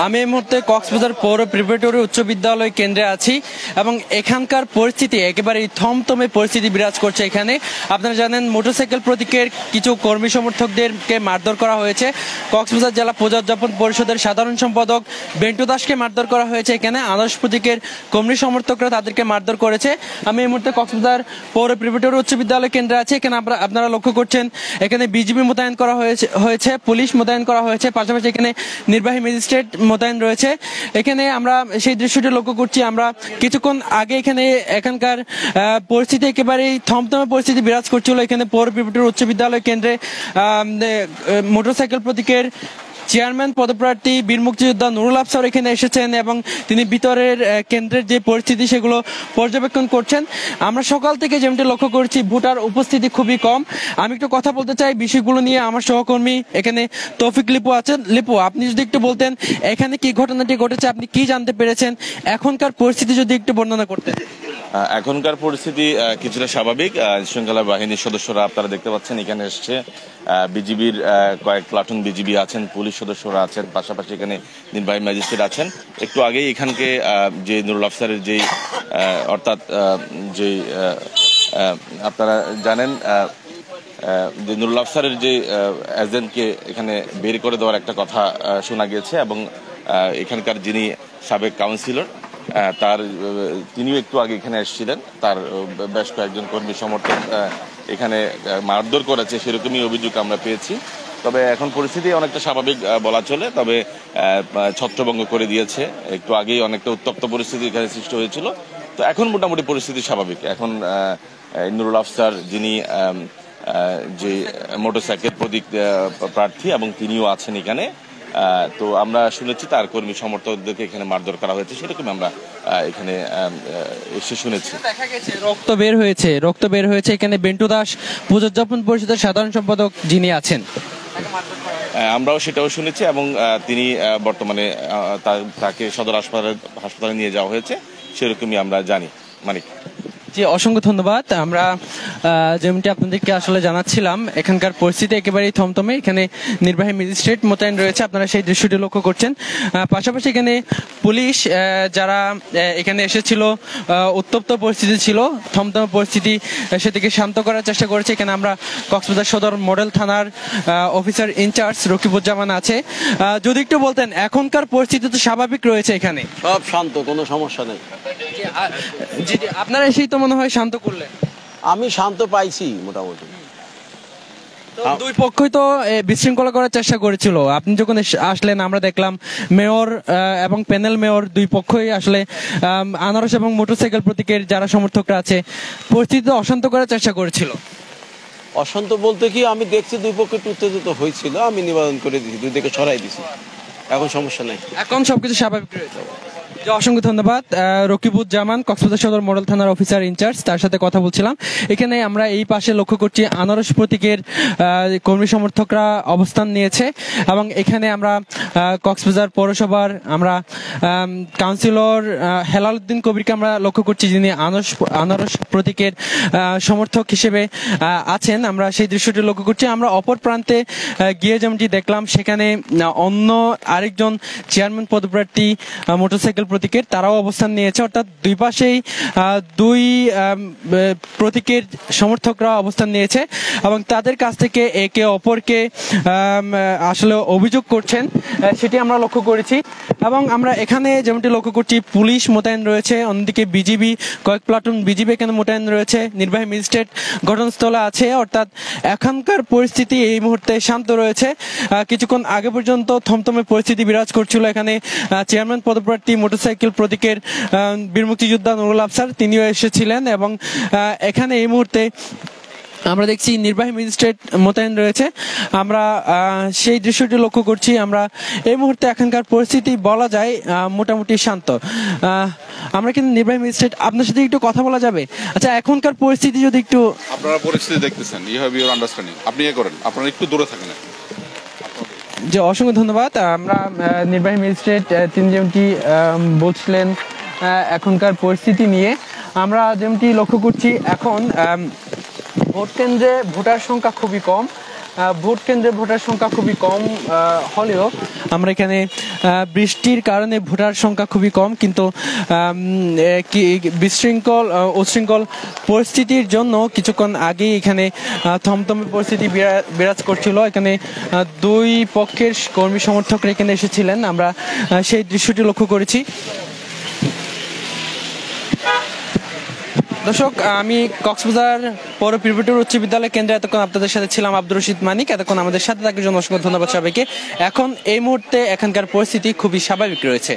আমি এই মুহূর্তে কক্সবাজার পৌর প্রিপারেটরি উচ্চ বিদ্যালয় কেন্দ্রে আছি এবং এখানকার পরিস্থিতি একেবারে থমথমে পরিস্থিতি বিরাজ করছে। এখানে আপনারা জানেন মোটরসাইকেল প্রতীকের কিছু কর্মী সমর্থকদেরকে মারধর করা হয়েছে। কক্সবাজার জেলা পূজা উদযাপন পরিষদের সাধারণ সম্পাদক বেন্টু দাসকে মারধর করা হয়েছে। এখানে আদর্শ প্রতীকের কর্মী সমর্থকরা তাদেরকে মারধর করেছে। আমি এই মুহূর্তে কক্সবাজার পৌর প্রিপারেটরি উচ্চ বিদ্যালয় কেন্দ্রে আছি। এখানে আপনারা লক্ষ্য করছেন এখানে বিজিবি মোতায়েন করা হয়েছে, পুলিশ মোতায়েন করা হয়েছে, পাশাপাশি এখানে নির্বাহী ম্যাজিস্ট্রেট মোতায়েন রয়েছে। এখানে আমরা সেই দৃশ্যটি লক্ষ্য করছি। আমরা কিছুক্ষণ আগে এখানকার পরিস্থিতি একেবারেই থমথমে পরিস্থিতি বিরাজ করছিল। এখানে পৌর প্রিপারেটরি উচ্চ বিদ্যালয় কেন্দ্রে মোটরসাইকেল প্রতীকের চেয়ারম্যান পদপ্রার্থী বীর মুক্তিযোদ্ধা নুরুল আফসার এখানে এসেছেন এবং তিনি ভিতরের কেন্দ্রের যে পরিস্থিতি সেগুলো পর্যবেক্ষণ করছেন। আমরা সকাল থেকে যেমনটি লক্ষ্য করছি ভোটার উপস্থিতি খুবই কম। আমি একটু কথা বলতে চাই বিষয়গুলো নিয়ে। আমার সহকর্মী এখানে তৌফিক লিপু আছেন। লিপু, আপনি যদি একটু বলতেন এখানে কি ঘটনাটি ঘটেছে, আপনি কি জানতে পেরেছেন, এখনকার পরিস্থিতি যদি একটু বর্ণনা করতেন। এখনকার পরিস্থিতি কিছুটা স্বাভাবিক। শৃঙ্খলা বাহিনীর সদস্যরা আপনারা দেখতে পাচ্ছেন এখানে এসছে। বিজিবির কয়েক প্লাটুন বিজিবি আছেন, পুলিশ সদস্যরা আছেন, পাশাপাশি এখানে নির্বাহী ম্যাজিস্ট্রেট আছেন। একটু আগেই এখানকে যে নুরুল আফসারের যেই অর্থাৎ যে আপনারা জানেন যে নুরুল আফসারের যে এজেন্টকে এখানে বের করে দেওয়ার একটা কথা শোনা গিয়েছে এবং এখানকার যিনি সাবেক কাউন্সিলর তিনিও একটু আগে এখানে এসেছিলেন। তার বেশ কয়েকজন কর্মী সমর্থক এখানে মারধর করেছে, সেরকমই অভিযোগ আমরা পেয়েছি। তবে এখন পরিস্থিতি অনেকটা স্বাভাবিক বলা চলে, তবে ছত্রভঙ্গ করে দিয়েছে। একটু আগেই অনেকটা উত্তপ্ত পরিস্থিতি এখানে সৃষ্টি হয়েছিল। তো এখন মোটামুটি পরিস্থিতি স্বাভাবিক। এখন নুরুল আফসার যিনি যে মোটরসাইকেল প্রতীক প্রার্থী এবং তিনিও আছেন এখানে। তো আমরা শুনেছি তার কর্মী সমর্থকদেরকে এখানে মারধর করা হয়েছে, সেরকম আমরা এখানে এসে শুনেছি। দেখা গেছে রক্ত বের হয়েছে। এখানে বেন্টু দাস পূজা উদযাপন পরিষদের সাধারণ সম্পাদক যিনি আছেন, আমরাও সেটাও শুনেছি এবং তিনি বর্তমানে তাকে সদর হাসপাতালে নিয়ে যাওয়া হয়েছে, সেরকমই আমরা জানি। মানিক জি, অসংখ্য ধন্যবাদ। আমরা যেমনটি আপনাদেরকে আসলে জানাচ্ছিলাম এখানকার পরিস্থিতি একেবারেই থমথমে। এখানে নির্বাহী ম্যাজিস্ট্রেট মোতায়েন রয়েছে, আপনারা সেই দৃশ্যটি লক্ষ্য করছেন। পাশাপাশি এখানে পুলিশ যারা এখানে এসেছিল, উত্তপ্ত পরিস্থিতি ছিল, থমথমে পরিস্থিতি সেটিকে শান্ত করার চেষ্টা করেছে। এখানে আমরা কক্সবাজার সদর মডেল থানার অফিসার ইনচার্জ রকিবুজ্জামান আছে। যদি একটু বলতেন এখনকার পরিস্থিতি তো স্বাভাবিক রয়েছে, এখানে সব শান্ত, কোনো সমস্যা নেই। জি, আপনারা এসেই তো মনে হয় শান্ত করলেন। আমি শান্ত পাইছি মোটামুটি। দুই পক্ষই তো বিশৃঙ্খলা করার চেষ্টা করেছিল। আপনি যখন আসলেন আমরা দেখলাম মেয়র এবং প্যানেল মেয়র দুই পক্ষই আসলে আনারস এবং মোটরসাইকেল প্রতীকের যারা সমর্থকরা আছে পরিস্থিতি অশান্ত করার চেষ্টা করেছিল। অশান্ত বলতে কি, আমি দেখছি দুই পক্ষে উত্তেজিত হয়েছিল, আমি নিবারণ করে দিয়েছি, দুই দিকে সরাই দিছি। এখন সমস্যা নেই, এখন সবকিছু স্বাভাবিক রয়েছে। অসংখ্য ধন্যবাদ। রকিবুজ্জামান, কক্সবাজার সদর মডেল থানার অফিসার ইনচার্জ, তার সাথে কথা বলছিলাম। এখানে আমরা এই পাশে লক্ষ্য করছি আনারস প্রতীকের কর্মী সমর্থকরা অবস্থান নিয়েছে এবং এখানে আমরা কক্সবাজার পৌরসভার আমরা কাউন্সিলর হেলাল উদ্দিন কবিরকে আমরা লক্ষ্য করছি, যিনি আনারস প্রতীকের সমর্থক হিসেবে আছেন। আমরা সেই দৃশ্যটি লক্ষ্য করছি। আমরা অপর প্রান্তে গিয়ে যেমনটি দেখলাম সেখানে অন্য আরেকজন চেয়ারম্যান পদপ্রার্থী মোটরসাইকেল প্রতীকের তারাও অবস্থান নিয়েছে, অর্থাৎ দুই পাশেই দুই প্রতীকের সমর্থকরা অবস্থান নিয়েছে এবং তাদের কাছ থেকে একে অপরকে আসলে অভিযোগ করছেন, সেটি আমরা লক্ষ্য করেছি। এবং আমরা এখানে যেমনটি লক্ষ্য করছি পুলিশ মোতায়েন রয়েছে, অন্যদিকে বিজিবি কয়েক প্লাটুন বিজিবি এখানে মোতায়েন রয়েছে, নির্বাহী ম্যাজিস্ট্রেট ঘটনাস্থলে আছে। অর্থাৎ এখানকার পরিস্থিতি এই মুহূর্তে শান্ত রয়েছে। কিছুক্ষণ আগে পর্যন্ত থমথমে পরিস্থিতি বিরাজ করছিল। এখানে চেয়ারম্যান পদপ্রার্থী মোটরসাইকেল প্রতীকের বীর মুক্তিযোদ্ধা নুরুল আফসার তিনিও এসেছিলেন এবং এখানে এই মুহূর্তে আমরা দেখছি নির্বাহী ম্যাজিস্ট্রেট মোতায়েন রয়েছে। আমরা সেই দৃশ্যটি লক্ষ্য করছি। আমরা এই মুহূর্তে এখানকার পরিস্থিতি বলা যায় মোটামুটি শান্ত। আমরা কিন্তু নির্বাহী ম্যাজিস্ট্রেট, আপনার সাথে একটু কথা বলা যাবে? আচ্ছা, এখনকার পরিস্থিতি যদি একটু, আপনারা পরিস্থিতি দেখতেছেন, ইউ হ্যাভ ইউর আন্ডারস্ট্যান্ডিং, আপনি করেন, আপনারা একটু দূরে থাকেন। যে অসংখ্য ধন্যবাদ। আমরা নির্বাহী ম্যাজিস্ট্রেট তিনি যেমনটি বলছিলেন এখনকার পরিস্থিতি নিয়ে, আমরা যেমনটি লক্ষ্য করছি এখন ভোট কেন্দ্রে ভোটার সংখ্যা খুবই কম। ভোট কেন্দ্রে ভোটার সংখ্যা খুবই কম হলেও আমরা এখানে বৃষ্টির কারণে ভোটার সংখ্যা খুবই কম, কিন্তু উচ্ছৃঙ্খল পরিস্থিতির জন্য কিছুক্ষণ আগেই এখানে থমথমে পরিস্থিতি বিরাজ করছিল। এখানে দুই পক্ষের কর্মী সমর্থকরা এখানে এসেছিলেন, আমরা সেই দৃশ্যটি লক্ষ্য করেছি। দর্শক, আমি কক্সবাজার পৌর প্রিপারেটরি উচ্চ বিদ্যালয় কেন্দ্রে এতক্ষণ আপনাদের সাথে ছিলাম আব্দুর রশিদ মানিক। এতক্ষণ আমাদের সাথে থাকার জন্য অসংখ্য ধন্যবাদ সবাইকে। এখন এই মুহূর্তে এখানকার পরিস্থিতি খুবই স্বাভাবিক রয়েছে।